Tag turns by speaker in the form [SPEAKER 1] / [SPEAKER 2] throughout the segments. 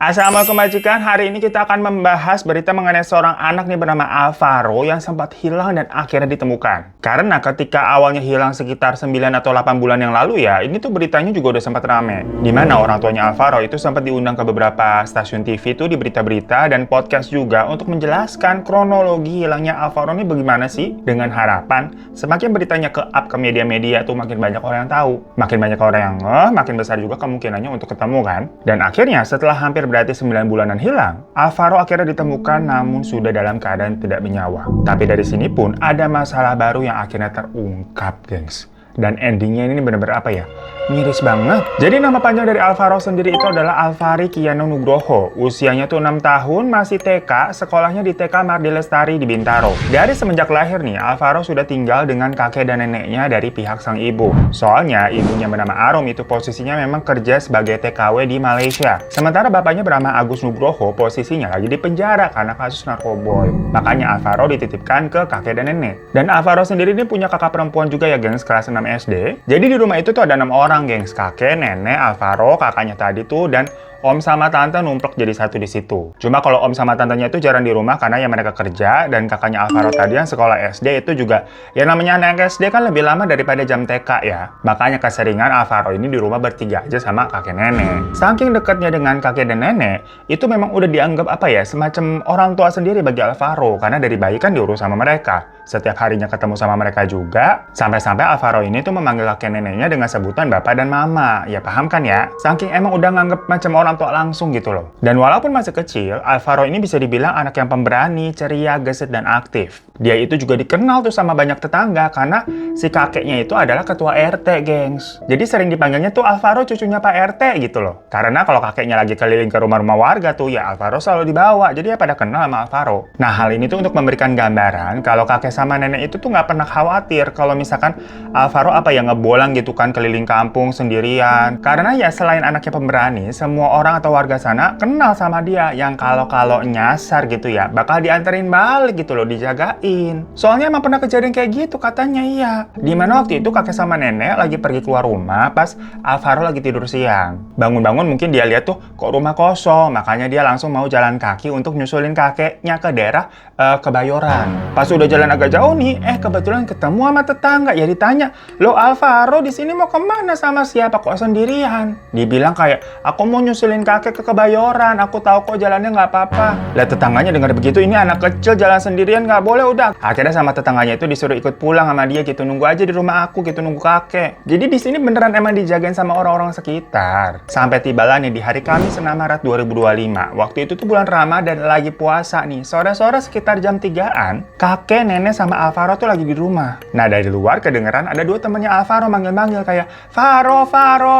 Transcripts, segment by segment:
[SPEAKER 1] Assalamualaikum majikan, hari ini kita akan membahas berita mengenai seorang anak nih bernama Alvaro yang sempat hilang dan akhirnya ditemukan. Karena ketika awalnya hilang sekitar 9 atau 8 bulan yang lalu ya, ini tuh beritanya juga udah sempat rame. Dimana orang tuanya Alvaro itu sempat diundang ke beberapa stasiun TV tuh di berita-berita dan podcast juga untuk menjelaskan kronologi hilangnya Alvaro ini bagaimana sih. Dengan harapan, semakin beritanya ke-up ke media-media tuh makin banyak orang yang tahu. Makin banyak orang yang makin besar juga kemungkinannya untuk ketemu kan. Dan akhirnya setelah hampir berarti 9 bulanan hilang, Alvaro akhirnya ditemukan namun sudah dalam keadaan tidak bernyawa. Tapi dari sini pun ada masalah baru yang akhirnya terungkap, gengs. Dan endingnya ini benar-benar apa ya? Miris banget. Jadi nama panjang dari Alvaro sendiri itu adalah Alvari Kiano Nugroho. Usianya tuh 6 tahun, masih TK, sekolahnya di TK Mardi Lestari di Bintaro. Dari semenjak lahir nih, Alvaro sudah tinggal dengan kakek dan neneknya dari pihak sang ibu. Soalnya ibunya bernama Arum itu posisinya memang kerja sebagai TKW di Malaysia. Sementara bapaknya bernama Agus Nugroho posisinya lagi di penjara karena kasus narkoboy. Makanya Alvaro dititipkan ke kakek dan nenek. Dan Alvaro sendiri ini punya kakak perempuan juga ya gengs, kelas 6 SD. Jadi di rumah itu tuh ada 6 orang gengs, kakek, nenek, Alvaro, kakaknya tadi tuh, dan om sama tante numplek jadi satu di situ. Cuma kalau om sama tantenya itu jarang di rumah karena ya mereka kerja, dan kakaknya Alvaro tadi yang sekolah SD itu juga ya namanya anak SD kan lebih lama daripada jam TK ya. Makanya keseringan Alvaro ini di rumah bertiga aja sama kakek nenek. Saking dekatnya dengan kakek dan nenek, itu memang udah dianggap apa ya, semacam orang tua sendiri bagi Alvaro karena dari bayi kan diurus sama mereka. Setiap harinya ketemu sama mereka juga, sampai-sampai Alvaro ini tuh memanggil kakek neneknya dengan sebutan bapak dan mama. Ya paham kan ya? Saking emang udah nganggep macam orang tua langsung gitu loh. Dan walaupun masih kecil, Alvaro ini bisa dibilang anak yang pemberani, ceria, gesit, dan aktif. Dia itu juga dikenal tuh sama banyak tetangga karena si kakeknya itu adalah ketua RT, gengs. Jadi sering dipanggilnya tuh Alvaro cucunya Pak RT gitu loh. Karena kalau kakeknya lagi keliling ke rumah-rumah warga tuh, ya Alvaro selalu dibawa. Jadi ya pada kenal sama Alvaro. Nah hal ini tuh untuk memberikan gambaran kalau kakek sama nenek itu tuh nggak pernah khawatir kalau misalkan Alvaro apa ya ngebolang gitu kan keliling kampung sendirian. Karena ya selain anaknya pemberani, semua orang atau warga sana kenal sama dia yang kalau nyasar gitu ya bakal dianterin balik gitu loh, dijagain. Soalnya emang pernah kejadian kayak gitu katanya iya. Dimana waktu itu kakek sama nenek lagi pergi keluar rumah pas Alvaro lagi tidur siang. Bangun-bangun mungkin dia lihat tuh kok rumah kosong, makanya dia langsung mau jalan kaki untuk nyusulin kakeknya ke daerah Kebayoran. Pas udah jalan agak jauh nih, kebetulan ketemu sama tetangga. Ya ditanya, "Lo Alvaro di sini mau kemana sama siapa kok sendirian?" Dibilang kayak, "Aku mau nyusulin kakek ke Kebayoran, aku tahu kok jalannya nggak apa-apa." Lah tetangganya dengar begitu, ini anak kecil jalan sendirian nggak boleh udah. Akhirnya sama tetangganya itu disuruh ikut pulang sama dia gitu, nunggu aja di rumah aku gitu, nunggu kakek. Jadi di sini beneran emang dijagain sama orang-orang sekitar. Sampai tibalah nih di hari Kamis 6 Maret 2025. Waktu itu tuh bulan Ramadan lagi puasa nih. Sore-sore sekitar jam 3-an, kakek, nenek sama Alvaro tuh lagi di rumah. Nah dari luar kedengeran ada dua temennya Alvaro manggil-manggil kayak, Faro,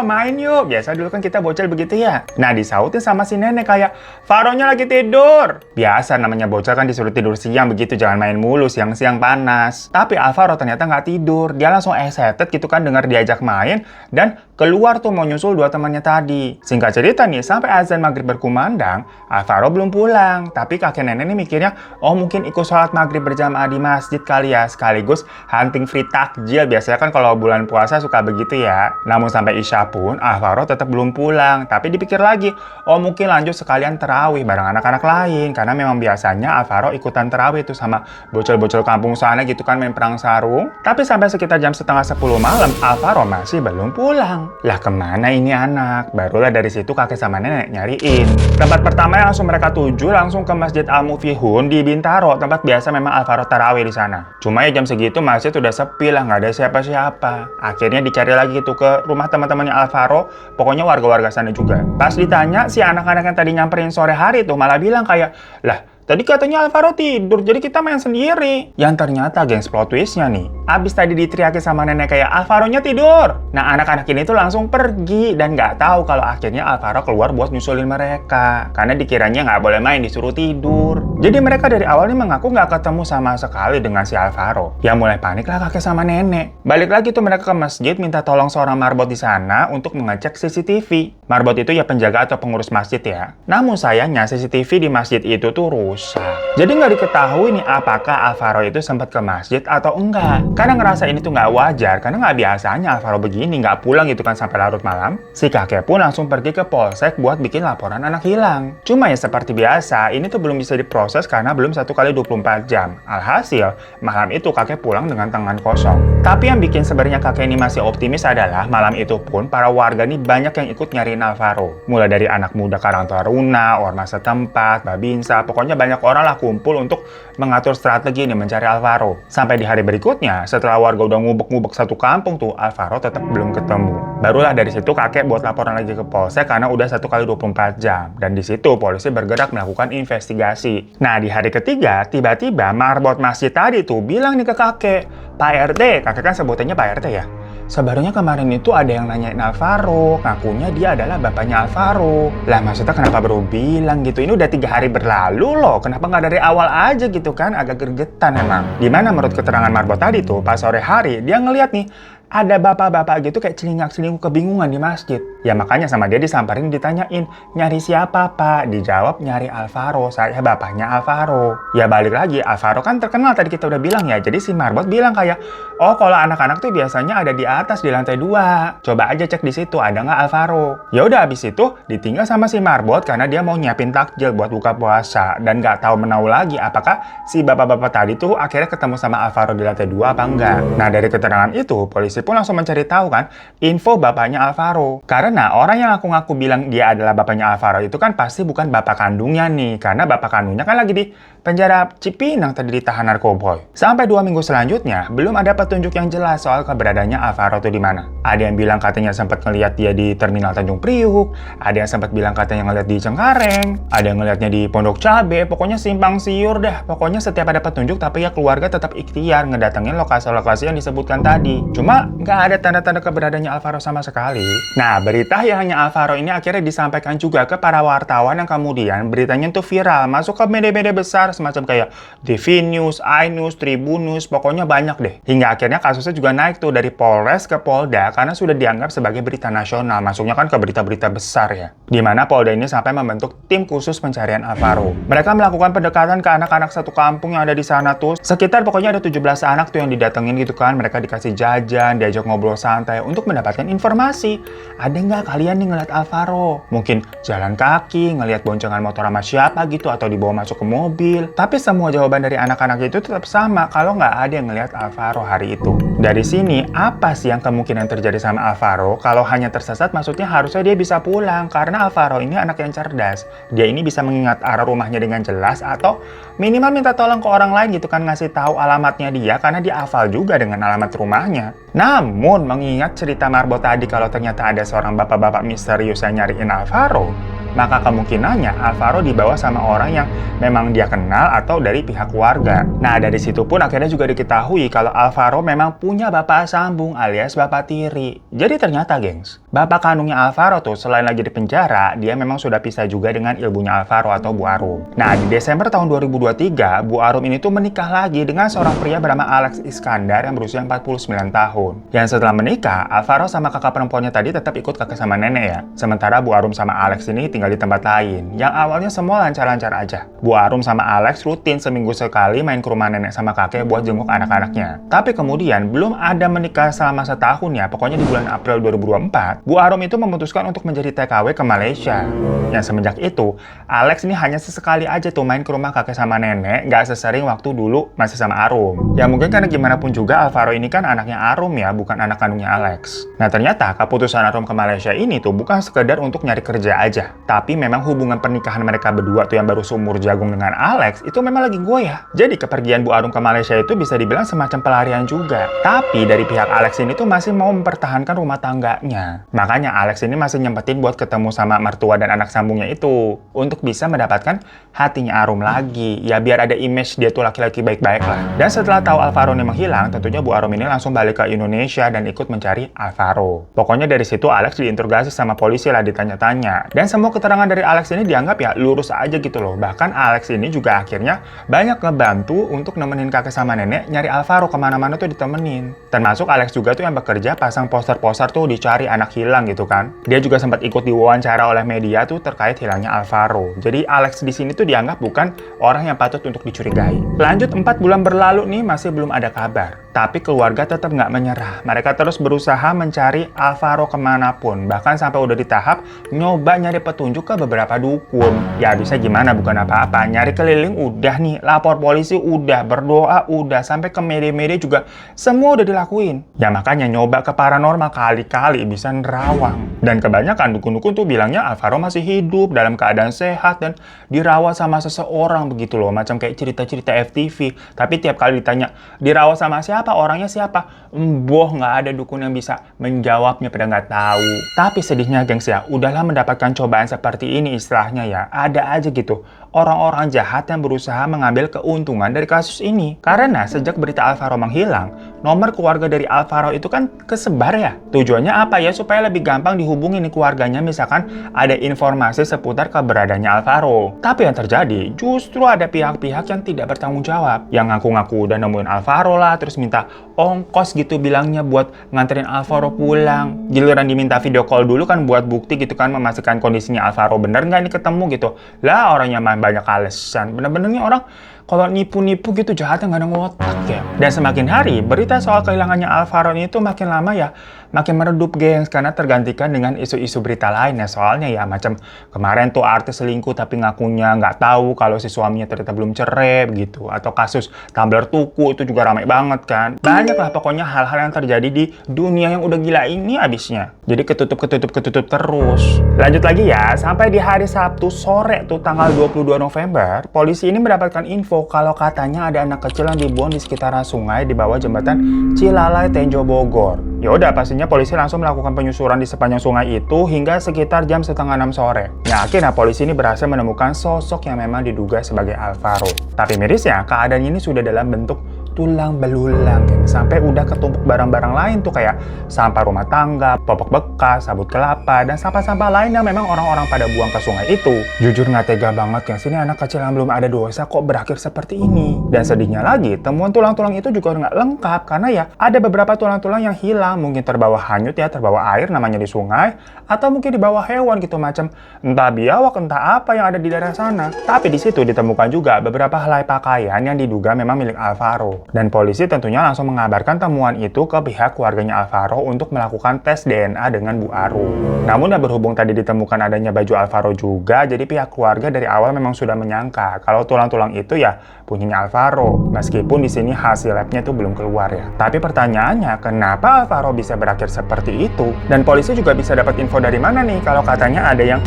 [SPEAKER 1] main yuk." Biasa dulu kan kita bocil begitu ya. Nah disautin sama si nenek kayak, "Faronya lagi tidur." Biasa namanya bocil kan disuruh tidur siang begitu, jangan main mulu siang-siang panas. Tapi Alvaro ternyata nggak tidur. Dia langsung excited gitu kan dengar diajak main dan keluar tuh mau nyusul dua temannya tadi. Singkat cerita nih, sampai azan maghrib berkumandang, Alvaro belum pulang. Tapi kakek nenek nih mikirnya, oh mungkin ikut sholat maghrib berjamaah di masjid kali ya, sekaligus hunting free takjil. Biasanya kan kalau bulan puasa suka begitu ya. Namun sampai Isya pun Alvaro tetap belum pulang. Tapi dipikir lagi, oh mungkin lanjut sekalian terawih bareng anak-anak lain. Karena memang biasanya Alvaro ikutan terawih tuh sama bocil-bocil kampung sana gitu kan, main perang sarung. Tapi sampai sekitar jam setengah 10 malam, Alvaro masih belum pulang. Lah kemana ini anak? Barulah dari situ kakek sama nenek nyariin. Tempat pertama yang langsung mereka tuju langsung ke Masjid Al-Mufihun di Bintaro. Tempat biasa memang Alvaro tarawih di sana. Cuma ya jam segitu masjid udah sepi lah, nggak ada siapa-siapa. Akhirnya dicari lagi tuh ke rumah teman-temannya Alvaro. Pokoknya warga-warga sana juga. Pas ditanya, si anak-anak yang tadi nyamperin sore hari tuh malah bilang kayak, "Lah, tadi katanya Alvaro tidur, jadi kita main sendiri." Yang ternyata gengs plot twistnya nih, abis tadi diteriakin sama nenek kayak, "Alvaronya tidur." Nah anak-anak ini tuh langsung pergi dan nggak tahu kalau akhirnya Alvaro keluar buat nyusulin mereka. Karena dikiranya nggak boleh main, disuruh tidur. Jadi mereka dari awalnya mengaku nggak ketemu sama sekali dengan si Alvaro. Ya mulai panik lah kakek sama nenek. Balik lagi tuh mereka ke masjid minta tolong seorang marbot di sana untuk mengecek CCTV. Marbot itu ya penjaga atau pengurus masjid ya. Namun sayangnya CCTV di masjid itu tuh rusak. Jadi nggak diketahui nih apakah Alvaro itu sempat ke masjid atau enggak. Karena ngerasa ini tuh nggak wajar, karena nggak biasanya Alvaro begini, nggak pulang gitu kan sampai larut malam. Si kakek pun langsung pergi ke polsek buat bikin laporan anak hilang. Cuma ya seperti biasa, ini tuh belum bisa diproses karena belum 1 kali 24 jam. Alhasil, malam itu kakek pulang dengan tangan kosong. Tapi yang bikin sebenarnya kakek ini masih optimis adalah malam itu pun para warga nih banyak yang ikut nyariin Alvaro. Mulai dari anak muda Karang Taruna, ormas setempat, babinsa, pokoknya banyak orang lah kumpul untuk mengatur strategi ini mencari Alvaro. Sampai di hari berikutnya, setelah warga udah ngubek-ngubek satu kampung tuh, Alvaro tetap belum ketemu. Barulah dari situ kakek buat laporan lagi ke polsek karena udah 1 kali 24 jam. Dan di situ polisi bergerak melakukan investigasi. Nah, di hari ketiga, tiba-tiba marbot masjid tadi tuh bilang nih ke kakek, "Pak RT," kakek kan sebutannya Pak RT ya. "Sebenarnya kemarin itu ada yang nanyain Alvaro, ngakunya dia adalah bapaknya Alvaro." Lah maksudnya kenapa baru bilang gitu? Ini udah 3 hari berlalu loh, kenapa nggak dari awal aja gitu kan? Agak gregetan emang. Dimana menurut keterangan marbot tadi tuh, pas sore hari dia ngeliat nih, ada bapak-bapak gitu kayak celingak-celinguk kebingungan di masjid. Ya makanya sama dia disamperin ditanyain, "Nyari siapa pak?" Dijawab, "Nyari Alvaro, saya bapaknya Alvaro." Ya balik lagi, Alvaro kan terkenal tadi kita udah bilang ya. Jadi si marbot bilang kayak, "Oh kalau anak-anak tuh biasanya ada di atas di lantai 2. Coba aja cek di situ ada nggak Alvaro." Ya udah abis itu ditinggal sama si marbot karena dia mau nyiapin takjil buat buka puasa. Dan nggak tahu menau lagi apakah si bapak-bapak tadi tuh akhirnya ketemu sama Alvaro di lantai 2 apa enggak. Nah dari keterangan itu, polisi pun langsung mencari tahu kan info bapaknya Alvaro. Karena orang yang ngaku-ngaku bilang dia adalah bapaknya Alvaro itu kan pasti bukan bapak kandungnya nih. Karena bapak kandungnya kan lagi di penjara Cipinang tadi ditahan narkoboy. Sampai 2 minggu selanjutnya belum ada petunjuk yang jelas soal keberadaannya Alvaro tuh di mana. Ada yang bilang katanya sempat ngeliat dia di Terminal Tanjung Priuk, ada yang sempat bilang katanya ngeliat di Cengkareng, ada yang ngeliatnya di Pondok Cabe, pokoknya simpang siur dah. Pokoknya setiap ada petunjuk tapi ya keluarga tetap ikhtiar ngedatengin lokasi-lokasi yang disebutkan tadi. Cuma nggak ada tanda-tanda keberadaannya Alvaro sama sekali. Nah, berita hilangnya Alvaro ini akhirnya disampaikan juga ke para wartawan yang kemudian beritanya tuh viral, masuk ke media-media besar semacam kayak TV News, iNews, Tribunnews, pokoknya banyak deh. Hingga akhirnya kasusnya juga naik tuh dari Polres ke Polda karena sudah dianggap sebagai berita nasional, masuknya kan ke berita-berita besar ya. Dimana Polda ini sampai membentuk tim khusus pencarian Alvaro. Mereka melakukan pendekatan ke anak-anak satu kampung yang ada di sana tuh. Sekitar pokoknya ada 17 anak tuh yang didatengin gitu kan, mereka dikasih jajan, diajak ngobrol santai untuk mendapatkan informasi. Ada nggak kalian nih ngeliat Alvaro? Mungkin jalan kaki, ngeliat boncengan motor sama siapa gitu, atau dibawa masuk ke mobil. Tapi semua jawaban dari anak-anak itu tetap sama, kalau nggak ada yang ngeliat Alvaro hari itu. Dari sini, apa sih yang kemungkinan terjadi sama Alvaro? Kalau hanya tersesat, maksudnya harusnya dia bisa pulang, karena Alvaro ini anak yang cerdas. Dia ini bisa mengingat arah rumahnya dengan jelas, atau minimal minta tolong ke orang lain gitu kan, ngasih tahu alamatnya dia, karena dia hafal juga dengan alamat rumahnya. Namun, mengingat cerita marbot tadi kalau ternyata ada seorang bapak-bapak misterius yang nyariin Alvaro, maka kemungkinannya Alvaro dibawa sama orang yang memang dia kenal atau dari pihak keluarga. Nah, dari situ pun akhirnya juga diketahui kalau Alvaro memang punya bapak sambung alias bapak tiri. Jadi ternyata, gengs, bapak kandungnya Alvaro tuh selain lagi di penjara, dia memang sudah pisah juga dengan ibunya Alvaro atau Bu Arum. Nah, di Desember tahun 2023, Bu Arum ini tuh menikah lagi dengan seorang pria bernama Alex Iskandar yang berusia 49 tahun. Yang setelah menikah, Alvaro sama kakak perempuannya tadi tetap ikut kakek sama nenek ya. Sementara Bu Arum sama Alex ini tinggal di tempat lain, yang awalnya semua lancar-lancar aja. Bu Arum sama Alex rutin seminggu sekali main ke rumah nenek sama kakek buat jenguk anak-anaknya. Tapi kemudian belum ada menikah selama setahun ya, pokoknya di bulan April 2024, Bu Arum itu memutuskan untuk menjadi TKW ke Malaysia. Yang semenjak itu, Alex ini hanya sesekali aja tuh main ke rumah kakek sama nenek, nggak sesering waktu dulu masih sama Arum. Ya mungkin karena gimana pun juga Alvaro ini kan anaknya Arum ya, bukan anak kandungnya Alex. Nah ternyata keputusan Arum ke Malaysia ini tuh bukan sekedar untuk nyari kerja aja, tapi memang hubungan pernikahan mereka berdua tuh yang baru seumur jagung dengan Alex itu memang lagi goyah. Jadi kepergian Bu Arum ke Malaysia itu bisa dibilang semacam pelarian juga. Tapi dari pihak Alex ini tuh masih mau mempertahankan rumah tangganya. Makanya Alex ini masih nyempetin buat ketemu sama mertua dan anak sambungnya itu untuk bisa mendapatkan hatinya Arum lagi. Ya biar ada image dia tuh laki-laki baik-baik lah. Dan setelah tahu Alvaro ini menghilang, tentunya Bu Arum ini langsung balik ke Indonesia dan ikut mencari Alvaro. Pokoknya dari situ Alex diinterogasi sama polisi lah, ditanya-tanya. Dan semua keterangan dari Alex ini dianggap ya lurus aja gitu loh. Bahkan Alex ini juga akhirnya banyak ngebantu untuk nemenin kakek sama nenek nyari Alvaro, kemana-mana tuh ditemenin. Termasuk Alex juga tuh yang bekerja pasang poster-poster tuh dicari anak hilang gitu kan. Dia juga sempat ikut diwawancara oleh media tuh terkait hilangnya Alvaro. Jadi Alex di sini tuh dianggap bukan orang yang patut untuk dicurigai. Lanjut 4 bulan berlalu nih masih belum ada kabar. Tapi keluarga tetap nggak menyerah. Mereka terus berusaha mencari Alvaro kemanapun. Bahkan sampai udah di tahap nyoba nyari petunjuk ke beberapa dukun. Ya bisa gimana, bukan apa-apa. Nyari keliling udah nih, lapor polisi udah, berdoa udah, sampai ke media-media juga semua udah dilakuin. Ya makanya nyoba ke paranormal kali-kali bisa nerawang. Dan kebanyakan dukun-dukun tuh bilangnya Alvaro masih hidup, dalam keadaan sehat, dan dirawat sama seseorang begitu loh. Macam kayak cerita-cerita FTV. Tapi tiap kali ditanya, dirawat sama siapa? Orangnya siapa? Boh, nggak ada dukun yang bisa menjawabnya, pada nggak tahu. Tapi sedihnya gengs ya, udahlah mendapatkan cobaan seperti ini istilahnya ya. Ada aja gitu orang-orang jahat yang berusaha mengambil keuntungan dari kasus ini. Karena sejak berita Alvaro menghilang, nomor keluarga dari Alvaro itu kan kesebar ya. Tujuannya apa ya? Supaya lebih gampang dihubungi nih keluarganya misalkan ada informasi seputar keberadaannya Alvaro. Tapi yang terjadi, justru ada pihak-pihak yang tidak bertanggung jawab. Yang ngaku-ngaku udah nemuin Alvaro lah, terus minta ongkos gitu bilangnya buat nganterin Alvaro pulang. Giliran diminta video call dulu kan buat bukti gitu kan, memastikan kondisinya Alvaro bener nggak ini ketemu gitu. Lah orangnya banyak alasan. Bener-bener nih orang kalau nipu-nipu gitu jahatnya nggak ada ngotak ya. Dan semakin hari berita soal kehilangannya Alvaro ini tuh makin lama ya makin meredup gengs, karena tergantikan dengan isu-isu berita lainnya. Soalnya ya macam kemarin tuh artis selingkuh tapi ngakunya nggak tahu kalau si suaminya ternyata belum cerai gitu, atau kasus tumbler tuku itu juga ramai banget kan. Banyak lah pokoknya hal-hal yang terjadi di dunia yang udah gila ini abisnya. Jadi ketutup terus. Lanjut lagi ya, sampai di hari Sabtu sore tuh tanggal 22 November, polisi ini mendapatkan info kalau katanya ada anak kecil yang dibuang di sekitaran sungai di bawah jembatan Cilalai Tenjo Bogor. Ya udah pastinya polisi langsung melakukan penyusuran di sepanjang sungai itu hingga sekitar jam setengah 6 sore. Ya akhirnya polisi ini berhasil menemukan sosok yang memang diduga sebagai Alvaro. Tapi mirisnya keadaan ini sudah dalam bentuk tulang belulang, sampai udah ketumpuk barang-barang lain tuh kayak sampah rumah tangga, popok bekas, sabut kelapa, dan sampah-sampah lain yang memang orang-orang pada buang ke sungai itu. Jujur nggak tega banget kan, sini anak kecil yang belum ada dosa kok berakhir seperti ini. Dan sedihnya lagi, temuan tulang-tulang itu juga nggak lengkap karena ya ada beberapa tulang-tulang yang hilang, mungkin terbawa hanyut ya, terbawa air namanya di sungai, atau mungkin dibawa hewan gitu macam entah biawak entah apa yang ada di daerah sana. Tapi di situ ditemukan juga beberapa helai pakaian yang diduga memang milik Alvaro. Dan polisi tentunya langsung mengabarkan temuan itu ke pihak keluarganya Alvaro untuk melakukan tes DNA dengan Bu Arum. Namun berhubung tadi ditemukan adanya baju Alvaro juga, jadi pihak keluarga dari awal memang sudah menyangka kalau tulang-tulang itu ya punyanya Alvaro. Meskipun di sini hasil labnya itu belum keluar ya. Tapi pertanyaannya, kenapa Alvaro bisa berakhir seperti itu? Dan polisi juga bisa dapat info dari mana nih kalau katanya ada yang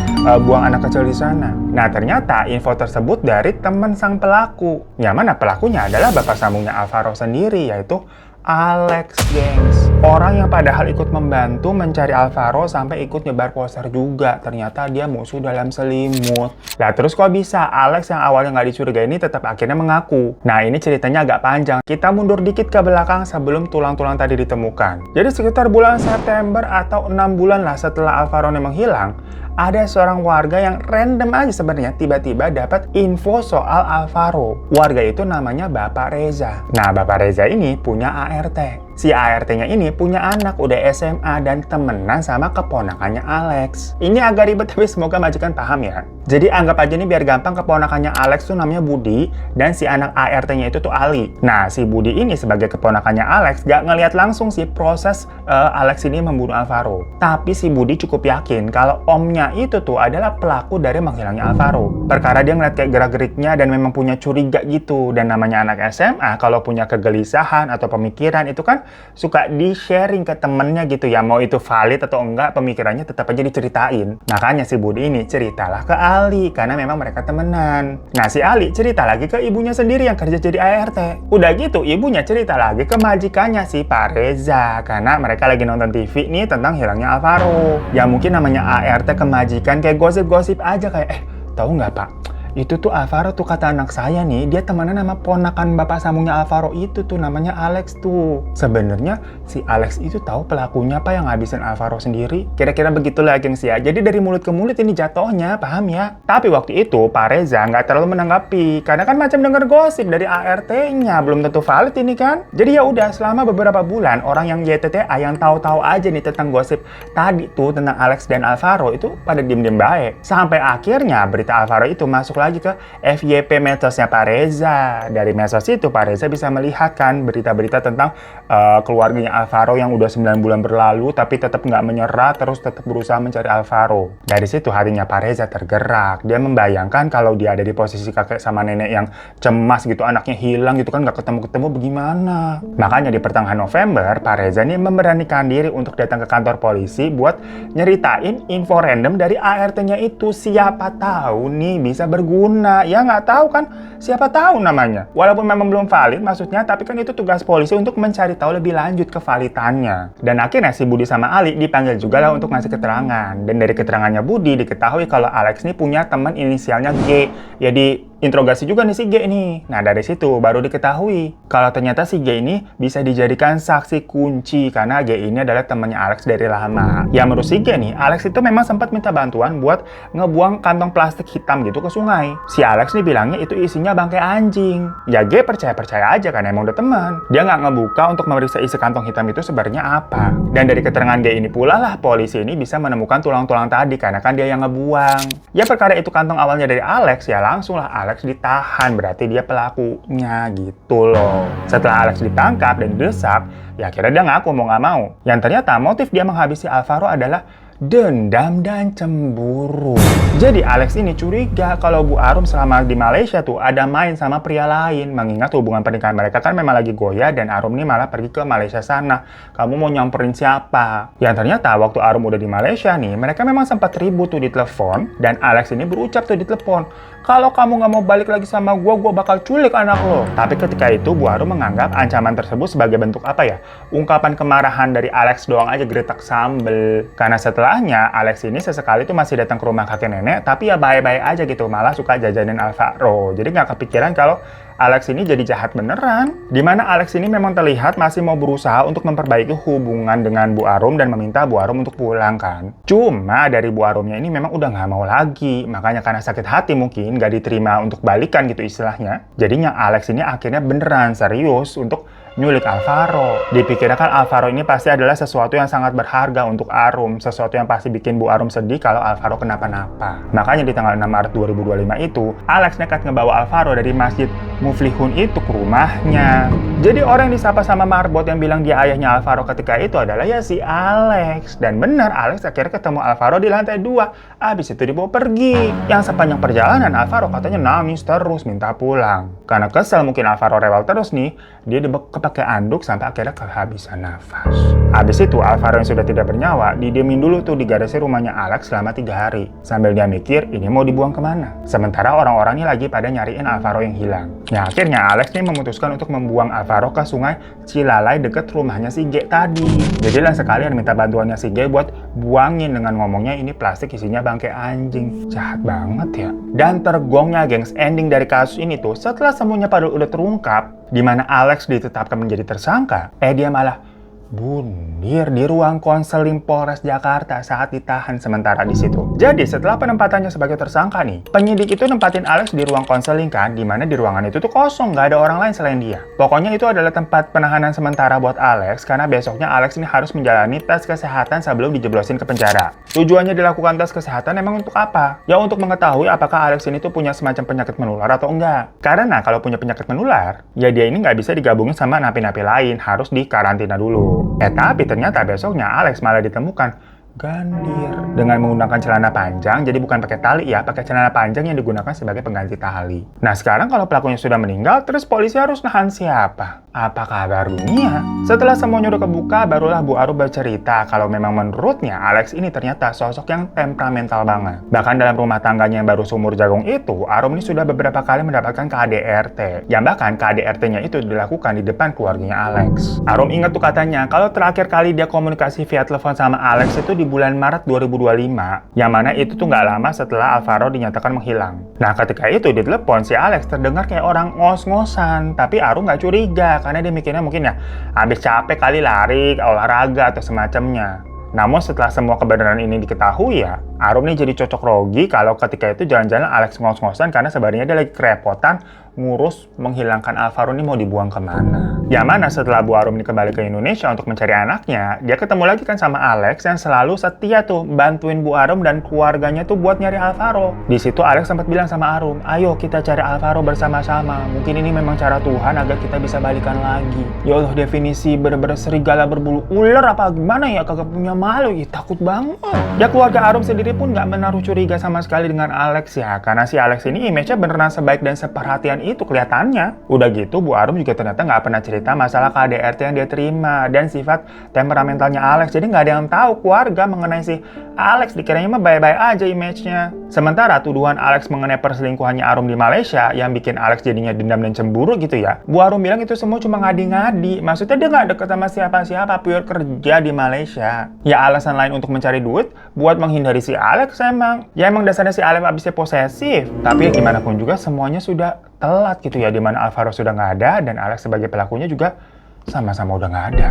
[SPEAKER 1] buang anak kecil di sana? Nah ternyata info tersebut dari teman sang pelaku. Yang mana pelakunya adalah bapak sambungnya Alvaro sendiri, yaitu Alex, gengs. Orang yang padahal ikut membantu mencari Alvaro sampai ikut nyebar poster juga. Ternyata dia musuh dalam selimut. Lah terus kok bisa Alex yang awalnya nggak dicurigai ini tetap akhirnya mengaku? Nah ini ceritanya agak panjang. Kita mundur dikit ke belakang sebelum tulang-tulang tadi ditemukan. Jadi sekitar bulan September atau 6 bulan lah setelah Alvaro menghilang, ada seorang warga yang random aja sebenarnya tiba-tiba dapat info soal Alvaro. Warga itu namanya Bapak Reza. Nah, Bapak Reza ini punya ART. Si ART-nya ini punya anak udah SMA dan temenan sama keponakannya Alex. Ini agak ribet tapi semoga majikan paham ya. Jadi anggap aja nih biar gampang, keponakannya Alex tuh namanya Budi dan si anak ART-nya itu tuh Ali. Nah, si Budi ini sebagai keponakannya Alex gak ngelihat langsung sih proses Alex ini membunuh Alvaro. Tapi si Budi cukup yakin kalau omnya itu tuh adalah pelaku dari menghilangnya Alvaro. Perkara dia ngeliat kayak gerak-geriknya dan memang punya curiga gitu. Dan namanya anak SMA kalau punya kegelisahan atau pemikiran itu kan suka di-sharing ke temennya gitu ya. Mau itu valid atau enggak, pemikirannya tetap aja diceritain. Makanya si Budi ini ceritalah ke Ali karena memang mereka temenan. Nah si Ali cerita lagi ke ibunya sendiri yang kerja jadi ART. Udah gitu ibunya cerita lagi ke majikannya si Pak Reza karena mereka lagi nonton TV nih tentang hilangnya Alvaro. Ya mungkin namanya ART ke majikan kayak gosip-gosip aja kayak tahu nggak Pak? Itu tuh Alvaro tuh kata anak saya nih, dia temenan sama ponakan bapak sambungnya Alvaro itu tuh namanya Alex tuh. Sebenarnya si Alex itu tahu pelakunya apa yang ngabisin Alvaro sendiri. Kira-kira begitulah gengs ya. Jadi dari mulut ke mulut ini jatuhnya, paham ya? Tapi waktu itu Pak Reza nggak terlalu menanggapi, karena kan macam denger gosip dari ART-nya, belum tentu valid ini kan. Jadi ya udah, selama beberapa bulan orang yang YTTA yang tahu-tahu aja nih tentang gosip tadi tuh tentang Alex dan Alvaro itu pada diem-diem baik. Sampai akhirnya berita Alvaro itu masuk lagi ke FYP medsosnya Pak Reza. Dari medsos itu Pak Reza bisa melihat kan berita-berita tentang keluarganya Alvaro yang udah 9 bulan berlalu tapi tetap nggak menyerah, terus tetap berusaha mencari Alvaro. Dari situ hatinya Pak Reza tergerak. Dia membayangkan kalau dia ada di posisi kakek sama nenek yang cemas gitu, anaknya hilang gitu kan, nggak ketemu-ketemu bagaimana. Makanya di pertengahan November Pak Reza nih memberanikan diri untuk datang ke kantor polisi buat nyeritain info random dari ART-nya itu. Siapa tahu nih bisa berguna. Ya nggak tahu kan, siapa tahu namanya. Walaupun memang belum valid maksudnya, tapi kan itu tugas polisi untuk mencari tahu lebih lanjut kevalidannya. Dan akhirnya si Budi sama Ali dipanggil juga lah untuk ngasih keterangan. Dan dari keterangannya Budi diketahui kalau Alex nih punya teman inisialnya G. Ya interogasi juga nih si G nih. Nah dari situ baru diketahui kalau ternyata si G ini bisa dijadikan saksi kunci karena G ini adalah temannya Alex dari lama. Ya menurut si G nih, Alex itu memang sempat minta bantuan buat ngebuang kantong plastik hitam gitu ke sungai. Si Alex nih bilangnya itu isinya bangkai anjing. Ya G percaya aja kan, emang udah teman. Dia nggak ngebuka untuk memeriksa isi kantong hitam itu sebenarnya apa. Dan dari keterangan G ini pula lah polisi ini bisa menemukan tulang-tulang tadi karena kan dia yang ngebuang. Ya perkara itu kantong awalnya dari Alex, ya langsung lah Alex ditahan, berarti dia pelakunya gitu loh. Setelah Alex ditangkap dan didesak, ya akhirnya dia ngaku mau nggak mau. Yang ternyata motif dia menghabisi Alvaro adalah dendam dan cemburu. Jadi Alex ini curiga kalau Bu Arum selama di Malaysia tuh ada main sama pria lain. Mengingat hubungan pernikahan mereka kan memang lagi goyah dan Arum ini malah pergi ke Malaysia sana. Kamu mau nyamperin siapa? Yang ternyata waktu Arum udah di Malaysia nih, mereka memang sempat ribut tuh di telepon. Dan Alex ini berucap tuh di telepon, kalau kamu nggak mau balik lagi sama gue bakal culik anak lo. Tapi ketika itu Bu Arum menganggap ancaman tersebut sebagai bentuk apa ya? Ungkapan kemarahan dari Alex doang aja, geretak sambel. Karena setelahnya Alex ini sesekali tuh masih datang ke rumah kakek nenek, tapi ya baik-baik aja gitu, malah suka jajanin Alvaro. Jadi nggak kepikiran kalau Alex ini jadi jahat beneran. Dimana Alex ini memang terlihat masih mau berusaha untuk memperbaiki hubungan dengan Bu Arum dan meminta Bu Arum untuk pulang kan. Cuma dari Bu Arumnya ini memang udah nggak mau lagi. Makanya karena sakit hati mungkin nggak diterima untuk balikan gitu istilahnya. Jadinya Alex ini akhirnya beneran serius untuk nyulik Alvaro. Dipikirkan Alvaro ini pasti adalah sesuatu yang sangat berharga untuk Arum, sesuatu yang pasti bikin Bu Arum sedih kalau Alvaro kenapa-napa. Makanya di tanggal 6 Maret 2025 itu, Alex nekat ngebawa Alvaro dari Masjid Muflihun itu ke rumahnya. Jadi orang yang disapa sama Marbot yang bilang dia ayahnya Alvaro ketika itu adalah ya si Alex. Dan benar, Alex akhirnya ketemu Alvaro di lantai 2. Abis itu dibawa pergi. Yang sepanjang perjalanan Alvaro katanya nangis terus minta pulang. Karena kesel mungkin Alvaro rewel terus nih, dia pakai anduk sampai akhirnya kehabisan nafas. Habis itu Alvaro yang sudah tidak bernyawa didiemin dulu tuh di garasi rumahnya Alex selama 3 hari. Sambil dia mikir ini mau dibuang kemana. Sementara orang-orang ini lagi pada nyariin Alvaro yang hilang. Ya akhirnya Alex nih memutuskan untuk membuang Alvaro ke sungai Cilalai deket rumahnya si G tadi. Jadi lah sekalian minta bantuannya si G buat buangin dengan ngomongnya ini plastik isinya bangkai anjing. Jahat banget ya. Dan tergongnya gengs, ending dari kasus ini tuh setelah semuanya pada udah terungkap, di mana Alex ditetapkan menjadi tersangka, dia malah bundir di ruang konseling Polres Jakarta saat ditahan sementara di situ. Jadi setelah penempatannya sebagai tersangka nih, penyidik itu nempatin Alex di ruang konseling kan, di mana di ruangan itu tuh kosong, nggak ada orang lain selain dia. Pokoknya itu adalah tempat penahanan sementara buat Alex karena besoknya Alex ini harus menjalani tes kesehatan sebelum dijeblosin ke penjara. Tujuannya dilakukan tes kesehatan emang untuk apa? Ya untuk mengetahui apakah Alex ini tuh punya semacam penyakit menular atau enggak. Karena kalau punya penyakit menular, ya dia ini nggak bisa digabungin sama napi-napi lain, harus dikarantina dulu. Tapi ternyata besoknya Alex malah ditemukan gandir dengan menggunakan celana panjang. Jadi bukan pakai tali ya, pakai celana panjang yang digunakan sebagai pengganti tali. Nah sekarang kalau pelakunya sudah meninggal, terus polisi harus nahan siapa? Apa kabar dunia? Setelah semuanya udah kebuka, barulah Bu Arum bercerita kalau memang menurutnya Alex ini ternyata sosok yang temperamental banget. Bahkan dalam rumah tangganya yang baru sumur jagung itu, Arum ini sudah beberapa kali mendapatkan KDRT. Yang bahkan KDRT-nya itu dilakukan di depan keluarganya Alex. Arum ingat tuh katanya, kalau terakhir kali dia komunikasi via telepon sama Alex itu di di bulan Maret 2025, yang mana itu tuh nggak lama setelah Alvaro dinyatakan menghilang. Nah, ketika itu ditelepon, si Alex terdengar kayak orang ngos-ngosan, tapi Arum nggak curiga karena dia mikirnya mungkin ya habis capek kali lari, olahraga atau semacamnya. Namun setelah semua kebenaran ini diketahui ya, Arum nih jadi cocok rogi kalau ketika itu jangan-jangan Alex ngos-ngosan karena sebenarnya dia lagi kerepotan ngurus menghilangkan Alvaro ini mau dibuang kemana. Yang mana setelah Bu Arum ini kembali ke Indonesia untuk mencari anaknya, dia ketemu lagi kan sama Alex yang selalu setia tuh bantuin Bu Arum dan keluarganya tuh buat nyari Alvaro. Di situ Alex sempat bilang sama Arum, ayo kita cari Alvaro bersama-sama. Mungkin ini memang cara Tuhan agar kita bisa balikan lagi. Ya Allah, definisi bener-bener serigala berbulu ular apa gimana ya, kagak punya malu, ya takut banget. Ya keluarga Arum sendiri pun nggak menaruh curiga sama sekali dengan Alex ya, karena si Alex ini image-nya beneran sebaik dan seperhatian itu kelihatannya. Udah gitu Bu Arum juga ternyata nggak pernah cerita masalah KDRT yang dia terima dan sifat temperamentalnya Alex, jadi nggak ada yang tahu keluarga mengenai si Alex. Dikiranya mah bye-bye aja image-nya. Sementara tuduhan Alex mengenai perselingkuhannya Arum di Malaysia yang bikin Alex jadinya dendam dan cemburu gitu ya, Bu Arum bilang itu semua cuma ngadi-ngadi. Maksudnya dia nggak deket sama siapa-siapa, pure kerja di Malaysia. Ya alasan lain untuk mencari duit buat menghindari si Alex emang. Ya emang dasarnya si Alex abisnya posesif. Tapi ya gimana pun juga semuanya sudah telat gitu ya, dimana Alvaro sudah nggak ada dan Alex sebagai pelakunya juga sama-sama udah nggak ada.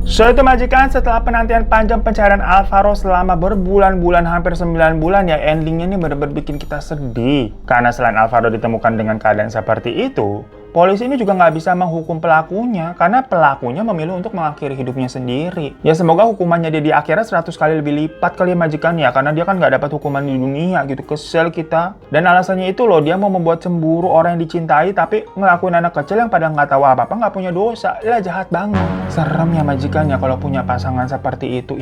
[SPEAKER 1] So itu majikan, setelah penantian panjang pencarian Alvaro selama berbulan-bulan, hampir 9 bulan ya, endingnya ini benar-benar bikin kita sedih. Karena selain Alvaro ditemukan dengan keadaan seperti itu, polisi ini juga nggak bisa menghukum pelakunya karena pelakunya memilih untuk mengakhiri hidupnya sendiri. Ya semoga hukumannya dia di akhirat 100 kali lebih lipat kali ya majikan ya, karena dia kan nggak dapat hukuman di dunia gitu, kesel kita. Dan alasannya itu loh, dia mau membuat cemburu orang yang dicintai tapi ngelakuin anak kecil yang pada nggak tahu apa-apa, nggak punya dosa. Lah jahat banget. Serem ya majikan ya kalau punya pasangan seperti itu.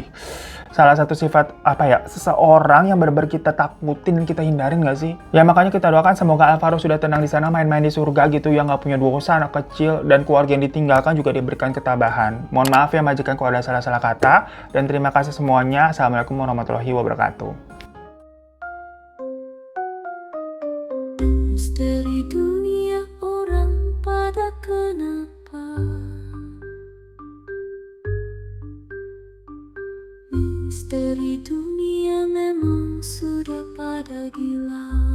[SPEAKER 1] Salah satu sifat apa ya, seseorang yang benar-benar kita takutin, kita hindarin nggak sih? Ya makanya kita doakan semoga Alvaro sudah tenang di sana, main-main di surga gitu ya, nggak punya dosa, anak kecil, dan keluarga yang ditinggalkan juga diberikan ketabahan. Mohon maaf ya majikan kalau ada salah-salah kata, dan terima kasih semuanya. Assalamualaikum warahmatullahi wabarakatuh.
[SPEAKER 2] Misteri dunia orang pada kenapa? Misteri dunia memang sudah pada gila.